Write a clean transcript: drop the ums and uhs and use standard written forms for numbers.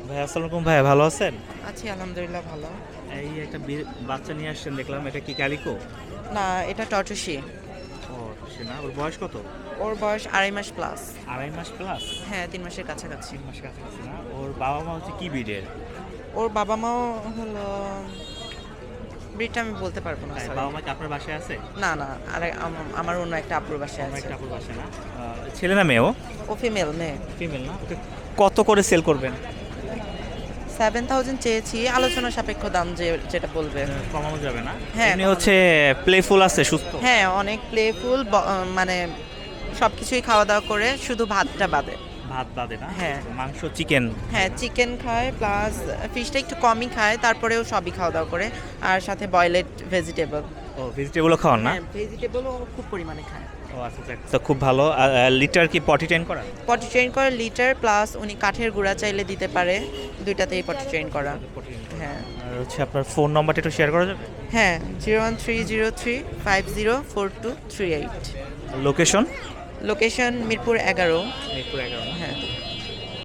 ভাই আসসালামু আলাইকুম, ভাই ভালো আছেন? আছি আলহামদুলিল্লাহ ভালো। এই একটা বাচ্চা নিয়ে আসছেন দেখলাম, এটা কি ক্যালিকো? না, এটা টর্টোসি। ও সে না, ওর বয়স কত? ওর বয়স 2.5 মাস প্লাস। 2.5 মাস প্লাস? হ্যাঁ, 3 মাসের কাছাকাছি। 3 মাস কাছাকাছি না? ওর বাবা মা হচ্ছে কি ব্রিডের? ওর বাবা মাও হলো ব্রিডটা আমি বলতে পারবো না, সরি। বাবা মা কি আপনার বাসায় আছে? না না, আরে আমার অন্য একটা আপুর বাসায় আমার আছে। একটা আপুর বাসায় না? ছেলে না মেয়ে ও? ও ফিমেল মেয়ে। ফিমেল না? ওকে কত করে সেল করবেন? 7,000 চেয়েছি, আলোচনা সাপেক্ষ দাম যেটা বলবে। কমানো যাবে না? হ্যাঁ, এমনি কমানো হচ্ছে প্লেফুল আছে, সুস্থ? হ্যাঁ, অনেক প্লেফুল, মানে সব কিছুই খাওয়া দাওয়া করে, শুধু ভাতটা বাদে। ভাত বাদে না? হ্যাঁ। মাংস, চিকেন? হ্যাঁ, চিকেন খায় প্লাস ফিশটা একটু কমই খায়, তারপরেও সবই খাওয়া দাওয়া করে। আর সাথে বয়েলেড ভেজিটেবল। ও ভেজিটেবলও খাওয়ান না? হ্যাঁ, ভেজিটেবলও খুব পরিমাণে খায়। ও আচ্ছা আচ্ছা, তো খুব ভালো। লিটার কি পটি ট্রেন করা? পটি ট্রেন করে লিটার, প্লাস উনি কাঠের গুঁড়া চাইলে দিতে পারে, দুইটাতেই পটি ট্রেন করা। হ্যাঁ আর হচ্ছে আপনার ফোন নাম্বারটা একটু শেয়ার করা যাবে? হ্যাঁ, 01303504238। লোকেশন? লোকেশন মিরপুর 11। মিরপুর 11 না? হ্যাঁ।